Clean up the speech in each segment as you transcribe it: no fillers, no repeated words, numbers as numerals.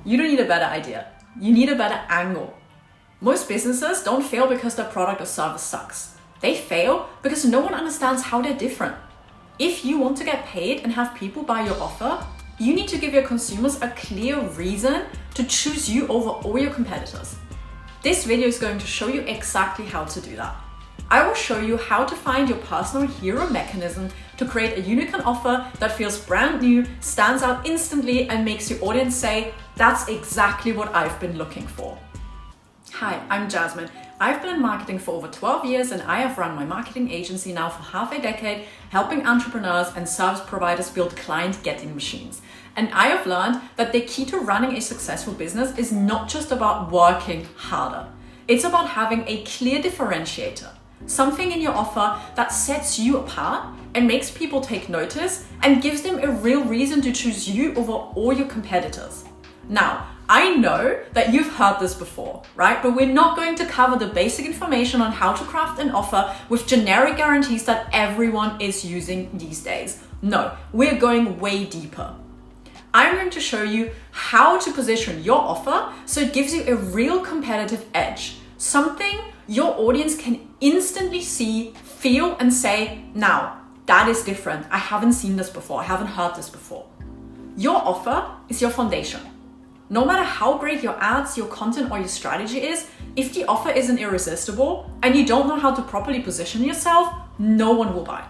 You don't need a better idea. You need a better angle. Most businesses don't fail because their product or service sucks. They fail because no one understands how they're different. If you want to get paid and have people buy your offer, you need to give your consumers a clear reason to choose you over all your competitors. This video is going to show you exactly how to do that. I will show you how to find your personal hero mechanism to create a unicorn offer that feels brand new, stands out instantly, and makes your audience say, "That's exactly what I've been looking for." Hi, I'm Jasmine. I've been in marketing for over 12 years and I have run my marketing agency now for half a decade, helping entrepreneurs and service providers build client-getting machines. And I have learned that the key to running a successful business is not just about working harder. It's about having a clear differentiator, something in your offer that sets you apart and makes people take notice and gives them a real reason to choose you over all your competitors. Now, I know that you've heard this before, right? But we're not going to cover the basic information on how to craft an offer with generic guarantees that everyone is using these days. No, we're going way deeper. I'm going to show you how to position your offer so it gives you a real competitive edge, something your audience can instantly see, feel, and say, "Now, that is different. I haven't seen this before. I haven't heard this before." Your offer is your foundation. No matter how great your ads, your content, or your strategy is, if the offer isn't irresistible and you don't know how to properly position yourself, no one will buy.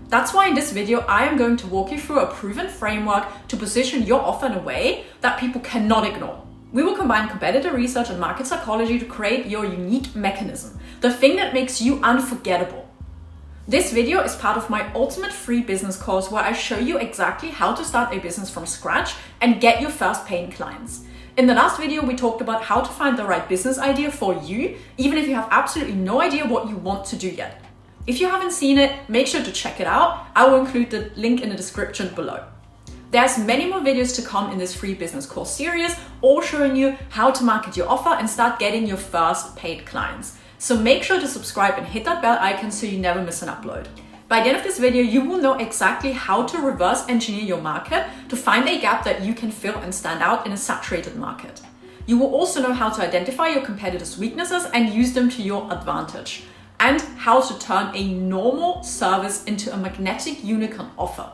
That's why in this video, I am going to walk you through a proven framework to position your offer in a way that people cannot ignore. We will combine competitor research and market psychology to create your unique mechanism, the thing that makes you unforgettable. This video is part of my ultimate free business course where I show you exactly how to start a business from scratch and get your first paying clients. In the last video, we talked about how to find the right business idea for you, even if you have absolutely no idea what you want to do yet. If you haven't seen it, make sure to check it out. I will include the link in the description below. There's many more videos to come in this free business course series, all showing you how to market your offer and start getting your first paid clients. So make sure to subscribe and hit that bell icon so you never miss an upload. By the end of this video, you will know exactly how to reverse engineer your market to find a gap that you can fill and stand out in a saturated market. You will also know how to identify your competitors' weaknesses and use them to your advantage, and how to turn a normal service into a magnetic unicorn offer.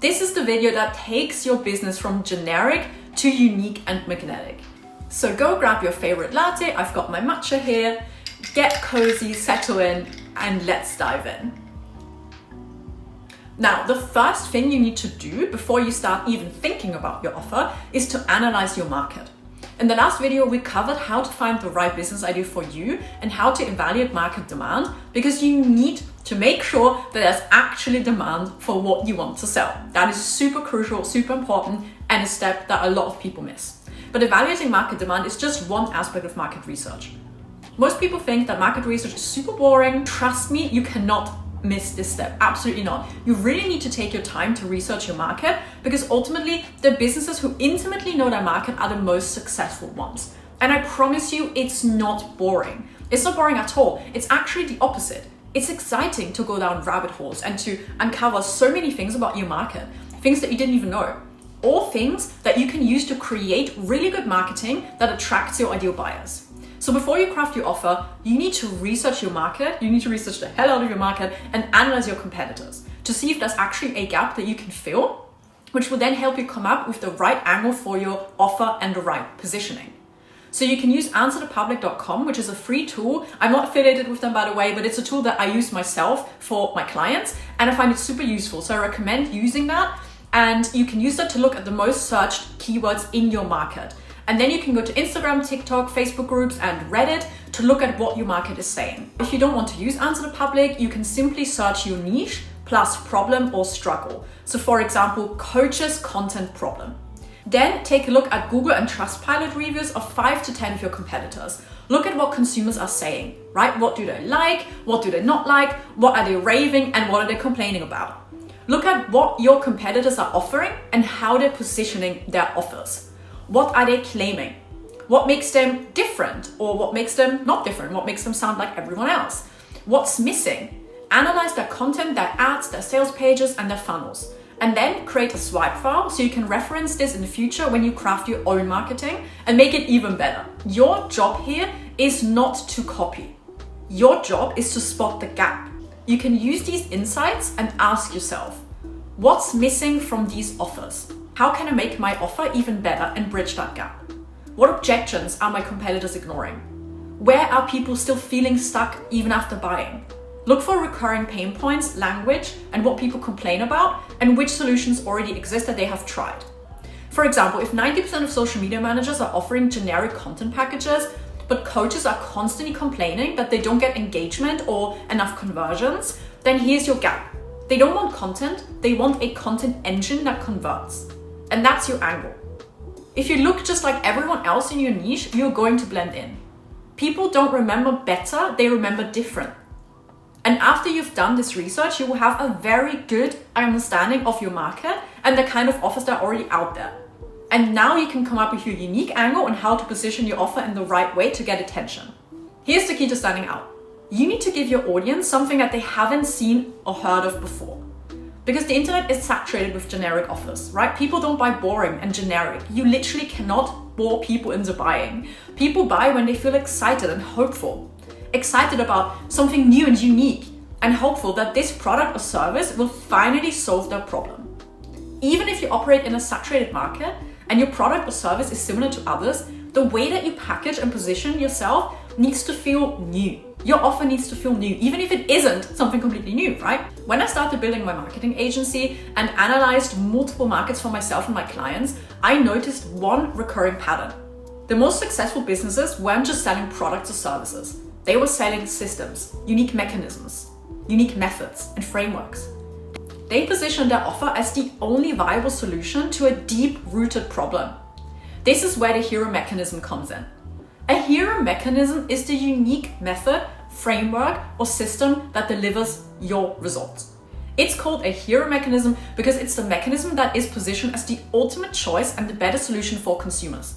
This is the video that takes your business from generic to unique and magnetic. So go grab your favorite latte. I've got my matcha here. Get cozy, settle in, and let's dive in. Now, the first thing you need to do before you start even thinking about your offer is to analyze your market. In the last video, we covered how to find the right business idea for you and how to evaluate market demand, because you need to make sure that there's actually demand for what you want to sell. That is super crucial, super important, and a step that a lot of people miss. But evaluating market demand is just one aspect of market research. Most people think that market research is super boring. Trust me, you cannot miss this step. Absolutely not. You really need to take your time to research your market, because ultimately the businesses who intimately know their market are the most successful ones. And I promise you, it's not boring. It's not boring at all. It's actually the opposite. It's exciting to go down rabbit holes and to uncover so many things about your market, things that you didn't even know. All things that you can use to create really good marketing that attracts your ideal buyers. So before you craft your offer, you need to research your market, you need to research the hell out of your market and analyze your competitors to see if there's actually a gap that you can fill, which will then help you come up with the right angle for your offer and the right positioning. So you can use answerthepublic.com, which is a free tool. I'm not affiliated with them, by the way, but it's a tool that I use myself for my clients, and I find it super useful. So I recommend using that, and you can use that to look at the most searched keywords in your market. And then you can go to Instagram, TikTok, Facebook groups, and Reddit to look at what your market is saying. If you don't want to use Answer the Public, you can simply search your niche plus problem or struggle. So for example, coaches content problem. Then take a look at Google and Trustpilot reviews of 5 to 10 of your competitors. Look at what consumers are saying, right? What do they like? What do they not like? What are they raving? And what are they complaining about? Look at what your competitors are offering and how they're positioning their offers. What are they claiming? What makes them different, or what makes them not different? What makes them sound like everyone else? What's missing? Analyze their content, their ads, their sales pages, and their funnels. and then create a swipe file so you can reference this in the future when you craft your own marketing and make it even better. Your job here is not to copy. Your job is to spot the gap. You can use these insights and ask yourself, what's missing from these offers? How can I make my offer even better and bridge that gap? What objections are my competitors ignoring? Where are people still feeling stuck even after buying? Look for recurring pain points, language, and what people complain about, and which solutions already exist that they have tried. For example, if 90% of social media managers are offering generic content packages, but coaches are constantly complaining that they don't get engagement or enough conversions, then here's your gap. They don't want content, they want a content engine that converts. And that's your angle. If you look just like everyone else in your niche, you're going to blend in. People don't remember better, they remember different. And after you've done this research, you will have a very good understanding of your market and the kind of offers that are already out there. And now you can come up with your unique angle on how to position your offer in the right way to get attention. Here's the key to standing out. You need to give your audience something that they haven't seen or heard of before. Because the internet is saturated with generic offers, right? People don't buy boring and generic. You literally cannot bore people into buying. People buy when they feel excited and hopeful. Excited about something new and unique, and hopeful that this product or service will finally solve their problem. Even if you operate in a saturated market and your product or service is similar to others, the way that you package and position yourself needs to feel new. Your offer needs to feel new, even if it isn't something completely new, right? When I started building my marketing agency and analyzed multiple markets for myself and my clients, I noticed one recurring pattern. The most successful businesses weren't just selling products or services. They were selling systems, unique mechanisms, unique methods, and frameworks. They positioned their offer as the only viable solution to a deep-rooted problem. This is where the hero mechanism comes in. A hero mechanism is the unique method, framework, or system that delivers your results. It's called a hero mechanism because it's the mechanism that is positioned as the ultimate choice and the better solution for consumers.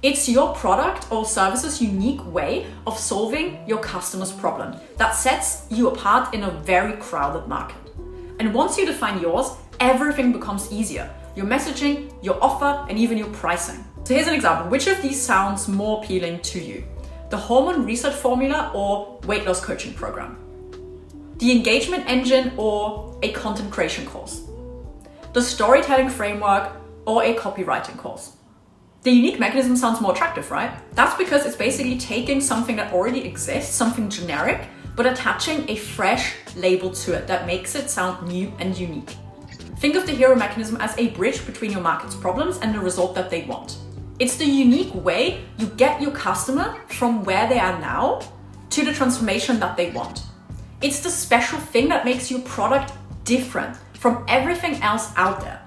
It's your product or service's unique way of solving your customer's problem that sets you apart in a very crowded market. And once you define yours, everything becomes easier. Your messaging, your offer, and even your pricing. So here's an example. Which of these sounds more appealing to you? The hormone reset formula or weight loss coaching program? The engagement engine or a content creation course? The storytelling framework or a copywriting course? The unique mechanism sounds more attractive, right? That's because it's basically taking something that already exists, something generic, but attaching a fresh label to it that makes it sound new and unique. Think of the hero mechanism as a bridge between your market's problems and the result that they want. It's the unique way you get your customer from where they are now to the transformation that they want. It's the special thing that makes your product different from everything else out there.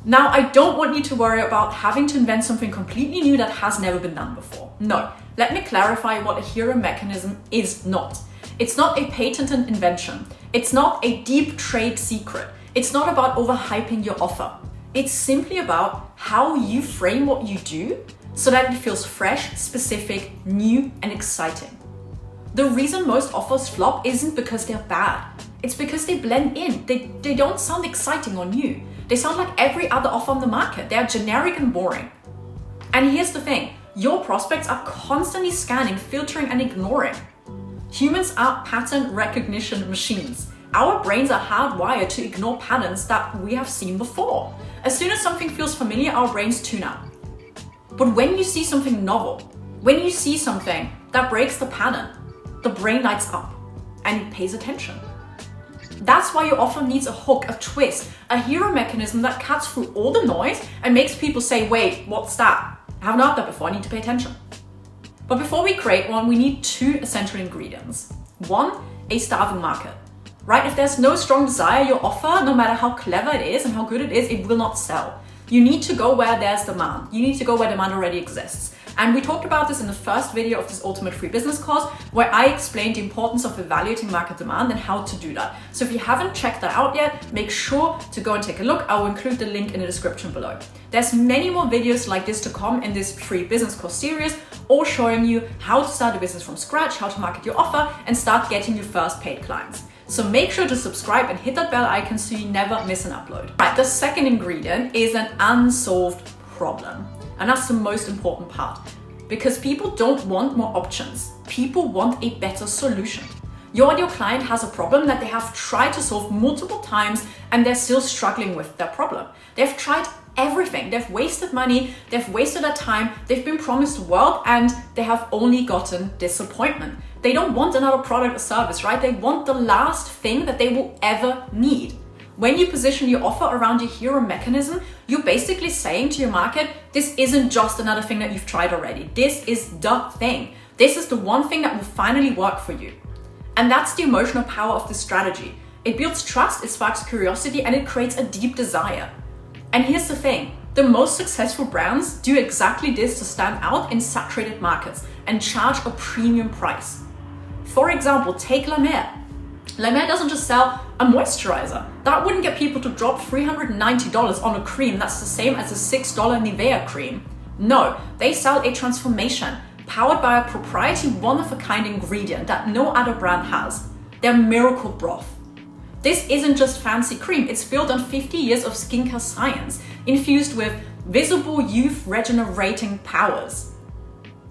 Now, I don't want you to worry about having to invent something completely new that has never been done before. No, let me clarify what a hero mechanism is not. It's not a patented invention. It's not a deep trade secret. It's not about overhyping your offer. It's simply about how you frame what you do so that it feels fresh, specific, new, and exciting. The reason most offers flop isn't because they're bad. It's because they blend in. They don't sound exciting or new. They sound like every other offer on the market. They are generic and boring. And here's the thing. Your prospects are constantly scanning, filtering, and ignoring. Humans are pattern recognition machines. Our brains are hardwired to ignore patterns that we have seen before. As soon as something feels familiar, our brains tune out. But when you see something novel, when you see something that breaks the pattern, the brain lights up and it pays attention. That's why your offer needs a hook, a twist, a hero mechanism that cuts through all the noise and makes people say, wait, what's that? I haven't heard that before, I need to pay attention. But before we create one, we need two essential ingredients. One, a starving market, right? If there's no strong desire, your offer, no matter how clever it is and how good it is, it will not sell. You need to go where there's demand. You need to go where demand already exists. And we talked about this in the first video of this Ultimate Free Business course, where I explained the importance of evaluating market demand and how to do that. So if you haven't checked that out yet, make sure to go and take a look. I will include the link in the description below. There's many more videos like this to come in this free business course series, all showing you how to start a business from scratch, how to market your offer, and start getting your first paid clients. So make sure to subscribe and hit that bell icon so you never miss an upload. Right, the second ingredient is an unsolved problem. And that's the most important part, because people don't want more options. People want a better solution. Your ideal client has a problem that they have tried to solve multiple times and they're still struggling with their problem. They've tried everything. They've wasted money, they've wasted their time, they've been promised the world, and they have only gotten disappointment. They don't want another product or service, right? They want the last thing that they will ever need. When you position your offer around your hero mechanism, you're basically saying to your market, this isn't just another thing that you've tried already. This is the thing. This is the one thing that will finally work for you. And that's the emotional power of this strategy. It builds trust, it sparks curiosity, and it creates a deep desire. And here's the thing, the most successful brands do exactly this to stand out in saturated markets and charge a premium price. For example, take La Mer. La Mer doesn't just sell a moisturizer. That wouldn't get people to drop $390 on a cream that's the same as a $6 Nivea cream. No, they sell a transformation powered by a proprietary one-of-a-kind ingredient that no other brand has, their miracle broth. This isn't just fancy cream, it's built on 50 years of skincare science, infused with visible youth regenerating powers.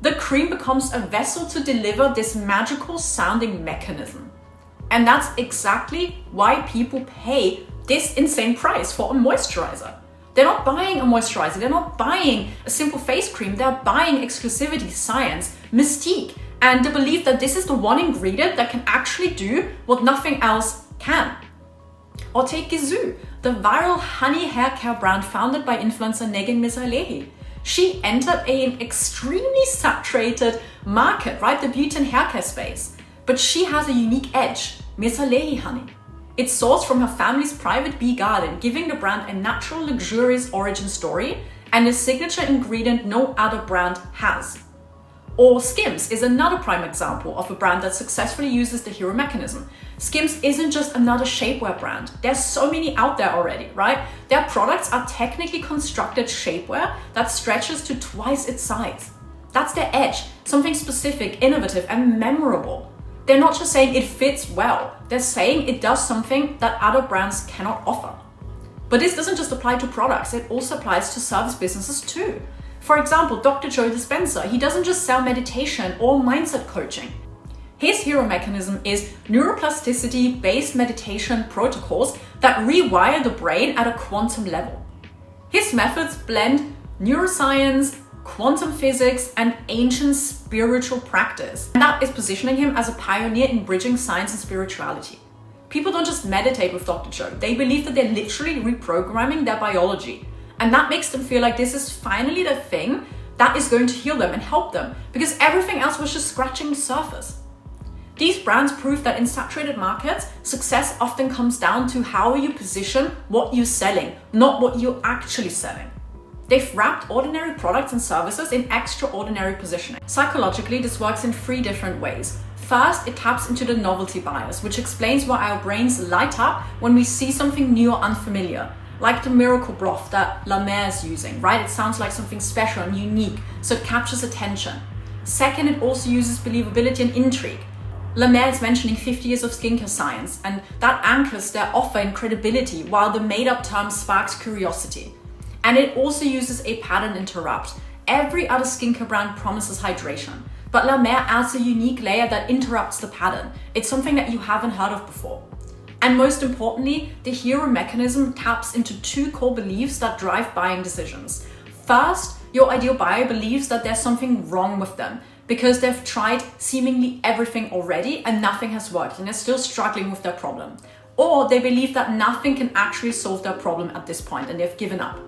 The cream becomes a vessel to deliver this magical sounding mechanism. And that's exactly why people pay this insane price for a moisturizer. They're not buying a moisturizer, they're not buying a simple face cream, they're buying exclusivity, science, mystique, and the belief that this is the one ingredient that can actually do what nothing else can. Or take Gisou, the viral honey hair care brand founded by influencer Negin Mizrahi. She entered an extremely saturated market, right? The beauty and hair care space. But she has a unique edge, Mizrahi honey. It's sourced from her family's private bee garden, giving the brand a natural, luxurious origin story and a signature ingredient no other brand has. Or Skims is another prime example of a brand that successfully uses the hero mechanism. Skims isn't just another shapewear brand. There's so many out there already, right? Their products are technically constructed shapewear that stretches to twice its size. That's their edge, something specific, innovative, and memorable. They're not just saying it fits well, they're saying it does something that other brands cannot offer. But this doesn't just apply to products, it also applies to service businesses too. For example, Dr. Joe Dispenza, he doesn't just sell meditation or mindset coaching. His hero mechanism is neuroplasticity-based meditation protocols that rewire the brain at a quantum level. His methods blend neuroscience, quantum physics, and ancient spiritual practice. And that is positioning him as a pioneer in bridging science and spirituality. People don't just meditate with Dr. Joe, they believe that they're literally reprogramming their biology. And that makes them feel like this is finally the thing that is going to heal them and help them, because everything else was just scratching the surface. These brands prove that in saturated markets, success often comes down to how you position what you're selling, not what you're actually selling. They've wrapped ordinary products and services in extraordinary positioning. Psychologically, this works in 3 different ways. First, it taps into the novelty bias, which explains why our brains light up when we see something new or unfamiliar, like the miracle broth that La Mer is using, right? It sounds like something special and unique, so it captures attention. Second, it also uses believability and intrigue. La Mer is mentioning 50 years of skincare science, and that anchors their offer in credibility, while the made-up term sparks curiosity. And it also uses a pattern interrupt. Every other skincare brand promises hydration, but La Mer adds a unique layer that interrupts the pattern. It's something that you haven't heard of before. And most importantly, the hero mechanism taps into 2 core beliefs that drive buying decisions. First, your ideal buyer believes that there's something wrong with them because they've tried seemingly everything already and nothing has worked and they're still struggling with their problem. Or they believe that nothing can actually solve their problem at this point and they've given up.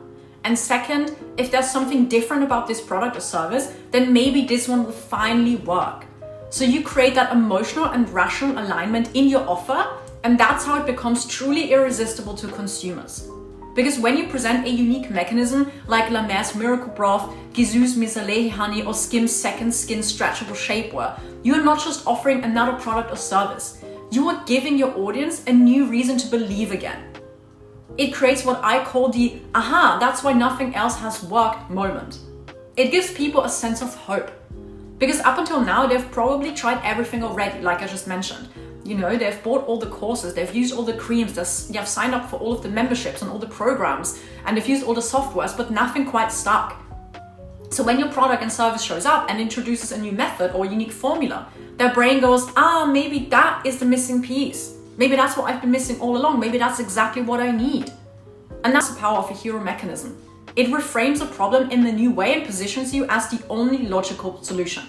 And second, if there's something different about this product or service, then maybe this one will finally work. So you create that emotional and rational alignment in your offer, and that's how it becomes truly irresistible to consumers. Because when you present a unique mechanism like La Mer's Miracle Broth, Gisou's Mizrahi Honey, or Skim's Second Skin Stretchable Shapewear, you are not just offering another product or service. You are giving your audience a new reason to believe again. It creates what I call the aha, that's why nothing else has worked moment. It gives people a sense of hope. Because up until now, they've probably tried everything already, like I just mentioned. You know, they've bought all the courses, they've used all the creams, they have signed up for all of the memberships and all the programs, and they've used all the softwares, but nothing quite stuck. So when your product and service shows up and introduces a new method or unique formula, their brain goes, maybe that is the missing piece. Maybe that's what I've been missing all along. Maybe that's exactly what I need. And that's the power of a hero mechanism. It reframes a problem in the new way and positions you as the only logical solution.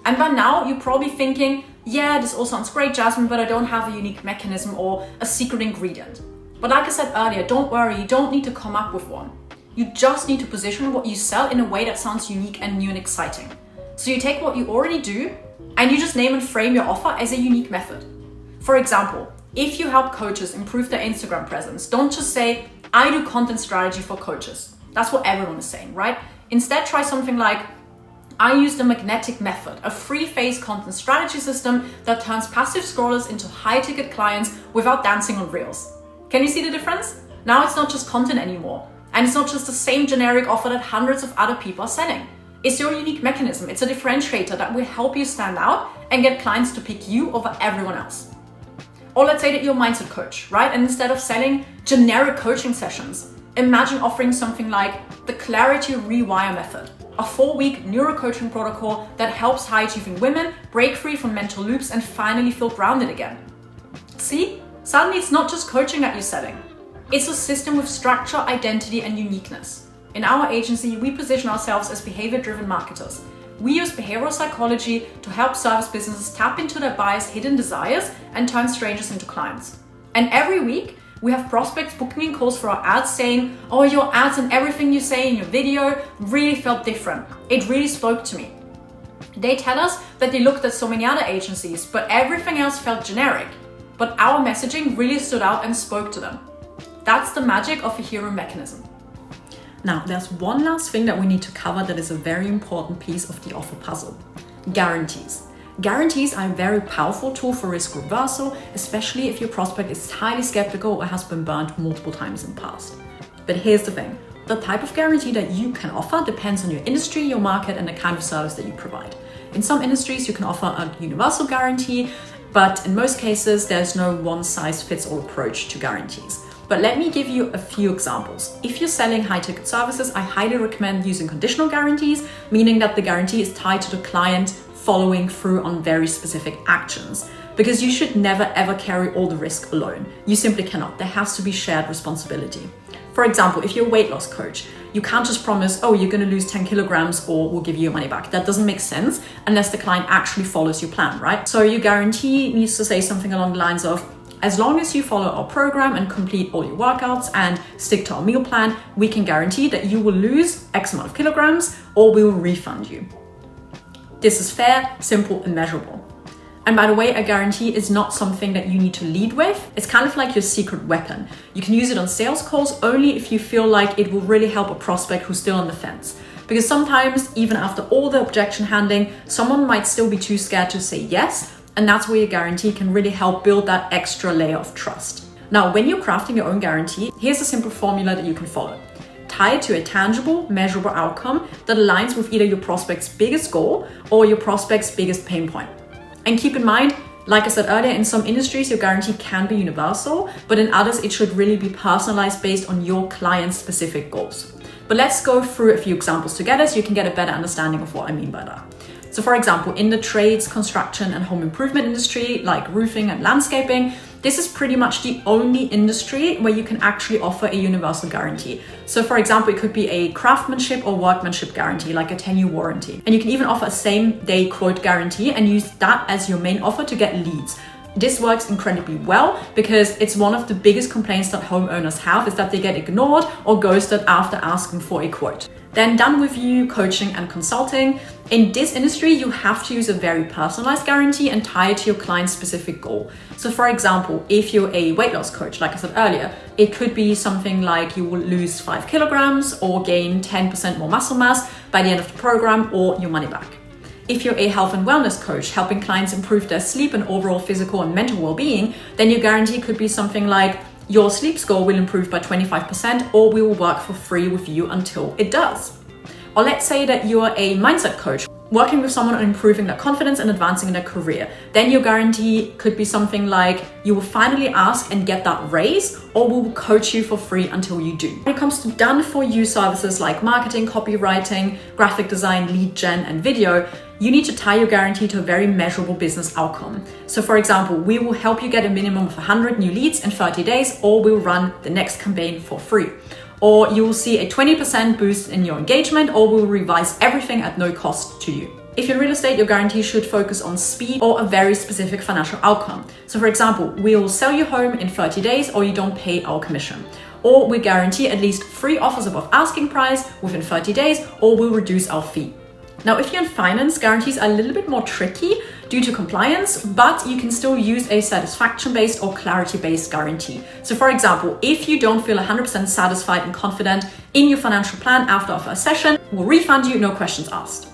And by now, you're probably thinking, yeah, this all sounds great, Jasmine, but I don't have a unique mechanism or a secret ingredient. But like I said earlier, don't worry, you don't need to come up with one. You just need to position what you sell in a way that sounds unique and new and exciting. So you take what you already do and you just name and frame your offer as a unique method. For example, if you help coaches improve their Instagram presence, don't just say, I do content strategy for coaches. That's what everyone is saying, right? Instead, try something like, I use the magnetic method, a free-phase content strategy system that turns passive scrollers into high-ticket clients without dancing on reels. Can you see the difference? Now it's not just content anymore. And it's not just the same generic offer that hundreds of other people are selling. It's your unique mechanism. It's a differentiator that will help you stand out and get clients to pick you over everyone else. Or let's say that you're a mindset coach, right? And instead of selling generic coaching sessions, imagine offering something like the Clarity Rewire Method, a 4-week neurocoaching protocol that helps high-achieving women break free from mental loops and finally feel grounded again. See? Suddenly it's not just coaching that you're selling. It's a system with structure, identity, and uniqueness. In our agency, we position ourselves as behavior-driven marketers. We use behavioral psychology to help service businesses tap into their buyers' hidden desires and turn strangers into clients. And every week, we have prospects booking in calls for our ads saying, oh, your ads and everything you say in your video really felt different. It really spoke to me. They tell us that they looked at so many other agencies, but everything else felt generic. But our messaging really stood out and spoke to them. That's the magic of a hero mechanism. Now, there's one last thing that we need to cover that is a very important piece of the offer puzzle: guarantees. Guarantees are a very powerful tool for risk reversal, especially if your prospect is highly skeptical or has been burned multiple times in the past. But here's the thing: the type of guarantee that you can offer depends on your industry, your market, and the kind of service that you provide. In some industries, you can offer a universal guarantee, but in most cases, there's no one-size-fits-all approach to guarantees. But let me give you a few examples. If you're selling high-ticket services, I highly recommend using conditional guarantees, meaning that the guarantee is tied to the client following through on very specific actions. Because you should never ever carry all the risk alone. You simply cannot. There has to be shared responsibility. For example, if you're a weight loss coach, you can't just promise, oh, you're going to lose 10 kilograms or we'll give you your money back. That doesn't make sense unless the client actually follows your plan, right? So your guarantee needs to say something along the lines of, as long as you follow our program and complete all your workouts and stick to our meal plan, we can guarantee that you will lose X amount of kilograms or we will refund you. This is fair, simple, and measurable. And by the way, a guarantee is not something that you need to lead with. It's kind of like your secret weapon. You can use it on sales calls only if you feel like it will really help a prospect who's still on the fence. Because sometimes, even after all the objection handling, someone might still be too scared to say yes. And that's where your guarantee can really help build that extra layer of trust. Now, when you're crafting your own guarantee, here's a simple formula that you can follow. Tie it to a tangible, measurable outcome that aligns with either your prospect's biggest goal or your prospect's biggest pain point. And keep in mind, like I said earlier, in some industries, your guarantee can be universal, but in others, it should really be personalized based on your client's specific goals. But let's go through a few examples together so you can get a better understanding of what I mean by that. So for example, in the trades, construction, and home improvement industry, like roofing and landscaping, this is pretty much the only industry where you can actually offer a universal guarantee. So for example, it could be a craftsmanship or workmanship guarantee, like a 10-year warranty. And you can even offer a same-day quote guarantee and use that as your main offer to get leads. This works incredibly well because it's one of the biggest complaints that homeowners have is that they get ignored or ghosted after asking for a quote. Then done with you coaching and consulting. In this industry, you have to use a very personalized guarantee and tie it to your client's specific goal. So for example, if you're a weight loss coach, like I said earlier, it could be something like you will lose 5 kilograms or gain 10% more muscle mass by the end of the program or your money back. If you're a health and wellness coach, helping clients improve their sleep and overall physical and mental well-being, then your guarantee could be something like, your sleep score will improve by 25% or we will work for free with you until it does. Or let's say that you're a mindset coach. working with someone on improving their confidence and advancing in their career. Then your guarantee could be something like, you will finally ask and get that raise, or we will coach you for free until you do. When it comes to done for you services like marketing, copywriting, graphic design, lead gen, and video, you need to tie your guarantee to a very measurable business outcome. So for example, we will help you get a minimum of 100 new leads in 30 days, or we'll run the next campaign for free. Or you will see a 20% boost in your engagement, or we'll revise everything at no cost to you. If you're in real estate, your guarantee should focus on speed or a very specific financial outcome. So for example, we will sell your home in 30 days or you don't pay our commission. Or we guarantee at least 3 offers above asking price within 30 days, or we'll reduce our fee. Now, if you're in finance, guarantees are a little bit more tricky due to compliance, but you can still use a satisfaction-based or clarity-based guarantee. So for example, if you don't feel 100% satisfied and confident in your financial plan after our first session, we'll refund you, no questions asked.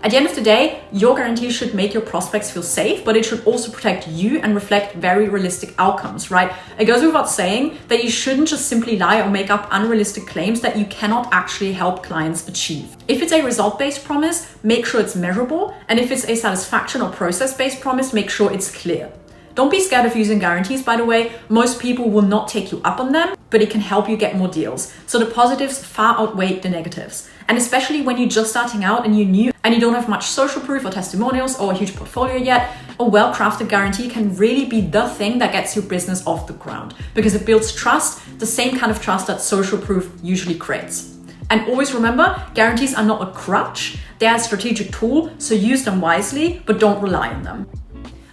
At the end of the day, your guarantee should make your prospects feel safe, but it should also protect you and reflect very realistic outcomes, right? It goes without saying that you shouldn't just simply lie or make up unrealistic claims that you cannot actually help clients achieve. If it's a result-based promise, make sure it's measurable. And if it's a satisfaction or process-based promise, make sure it's clear. Don't be scared of using guarantees, by the way. Most people will not take you up on them, but it can help you get more deals. So the positives far outweigh the negatives. And especially when you're just starting out and you're new and you don't have much social proof or testimonials or a huge portfolio yet, a well-crafted guarantee can really be the thing that gets your business off the ground, because it builds trust, the same kind of trust that social proof usually creates. And always remember, guarantees are not a crutch. They're a strategic tool, so use them wisely, but don't rely on them.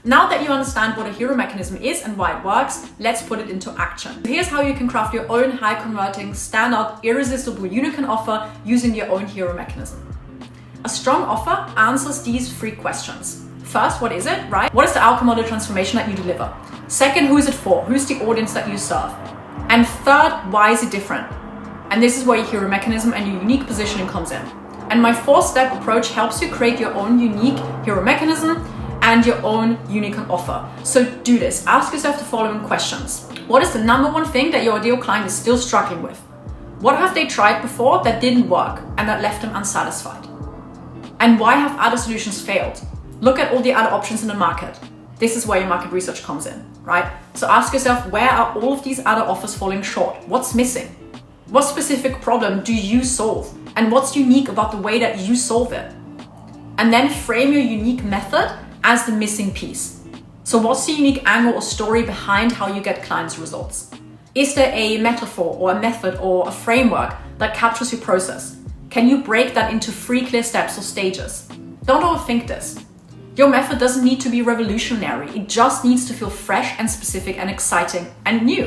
Now that you understand what a hero mechanism is and why it works, let's put it into action. Here's how you can craft your own high-converting, standout, irresistible unicorn offer using your own hero mechanism. A strong offer answers these 3 questions. First, what is it, right? What is the outcome or the transformation that you deliver? Second, who is it for? Who's the audience that you serve? And third, why is it different? And this is where your hero mechanism and your unique positioning comes in. And my 4-step approach helps you create your own unique hero mechanism and your own unicorn offer. So do this. Ask yourself the following questions. What is the number one thing that your ideal client is still struggling with? What have they tried before that didn't work and that left them unsatisfied? And why have other solutions failed? Look at all the other options in the market. This is where your market research comes in, right? So ask yourself, where are all of these other offers falling short? What's missing? What specific problem do you solve? And what's unique about the way that you solve it? And then frame your unique method as the missing piece. So what's the unique angle or story behind how you get clients' results? Is there a metaphor or a method or a framework that captures your process? Can you break that into 3 clear steps or stages? Don't overthink this. Your method doesn't need to be revolutionary. It just needs to feel fresh and specific and exciting and new.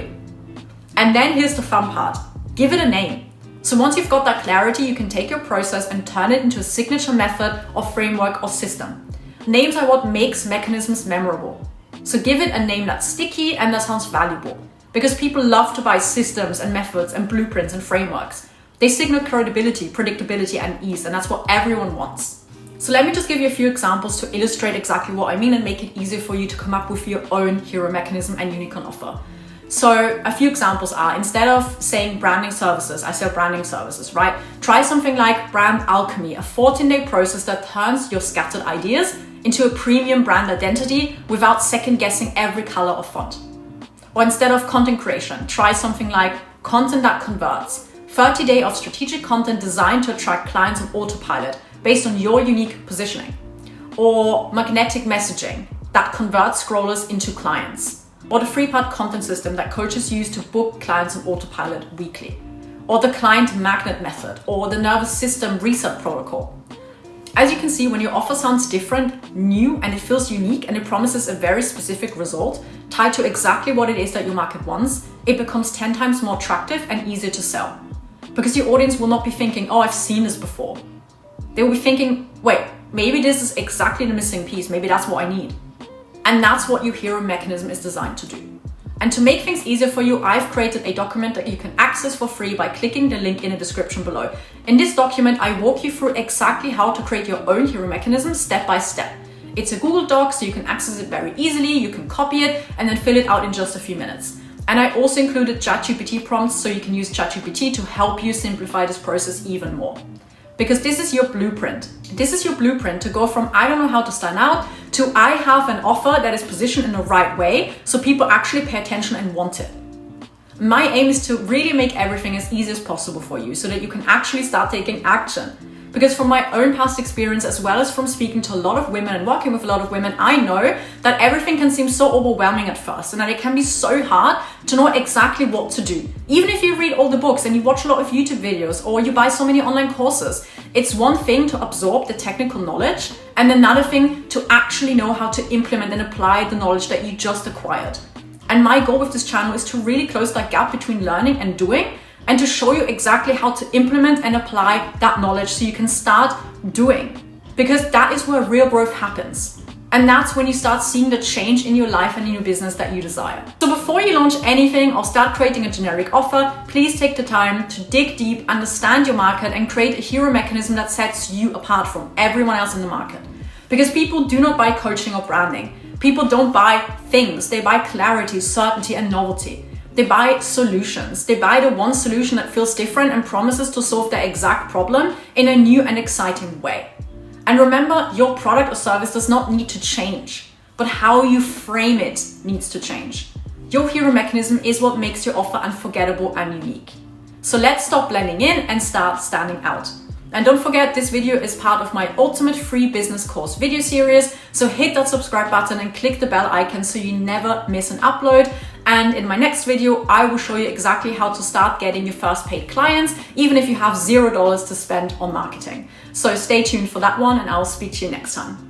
And then here's the fun part. Give it a name. So once you've got that clarity, you can take your process and turn it into a signature method or framework or system. Names are what makes mechanisms memorable. So give it a name that's sticky and that sounds valuable, because people love to buy systems and methods and blueprints and frameworks. They signal credibility, predictability, and ease, and that's what everyone wants. So let me just give you a few examples to illustrate exactly what I mean and make it easier for you to come up with your own hero mechanism and unicorn offer. So a few examples are, instead of saying branding services, I say branding services, right? Try something like brand alchemy, a 14-day process that turns your scattered ideas into a premium brand identity without second guessing every color or font. Or instead of content creation, try something like content that converts, 30 days of strategic content designed to attract clients on autopilot based on your unique positioning. Or magnetic messaging that converts scrollers into clients. Or the 3-part content system that coaches use to book clients on autopilot weekly. Or the client magnet method, or the nervous system reset protocol. As you can see, when your offer sounds different, new, and it feels unique, and it promises a very specific result tied to exactly what it is that your market wants, it becomes 10 times more attractive and easier to sell. Because your audience will not be thinking, oh, I've seen this before. They will be thinking, wait, maybe this is exactly the missing piece. Maybe that's what I need. And that's what your hero mechanism is designed to do. And to make things easier for you, I've created a document that you can access for free by clicking the link in the description below. In this document, I walk you through exactly how to create your own hero mechanism step by step. It's a Google Doc, so you can access it very easily, you can copy it, and then fill it out in just a few minutes. And I also included ChatGPT prompts, so you can use ChatGPT to help you simplify this process even more. because this is your blueprint. This is your blueprint to go from I don't know how to stand out to I have an offer that is positioned in the right way so people actually pay attention and want it. My aim is to really make everything as easy as possible for you so that you can actually start taking action. Because from my own past experience, as well as from speaking to a lot of women and working with a lot of women, I know that everything can seem so overwhelming at first and that it can be so hard to know exactly what to do. Even if you read all the books and you watch a lot of YouTube videos or you buy so many online courses, it's one thing to absorb the technical knowledge and another thing to actually know how to implement and apply the knowledge that you just acquired. And my goal with this channel is to really close that gap between learning and doing, and to show you exactly how to implement and apply that knowledge so you can start doing. Because that is where real growth happens. And that's when you start seeing the change in your life and in your business that you desire. So before you launch anything or start creating a generic offer, please take the time to dig deep, understand your market, and create a hero mechanism that sets you apart from everyone else in the market. Because people do not buy coaching or branding. People don't buy things. They buy clarity, certainty, and novelty. They buy solutions. They buy the one solution that feels different and promises to solve their exact problem in a new and exciting way. And remember, your product or service does not need to change, but how you frame it needs to change. Your hero mechanism is what makes your offer unforgettable and unique. So let's stop blending in and start standing out. And don't forget, this video is part of my ultimate free business course video series. So hit that subscribe button and click the bell icon so you never miss an upload. And in my next video, I will show you exactly how to start getting your first paid clients, even if you have $0 to spend on marketing. So stay tuned for that one, and I'll speak to you next time.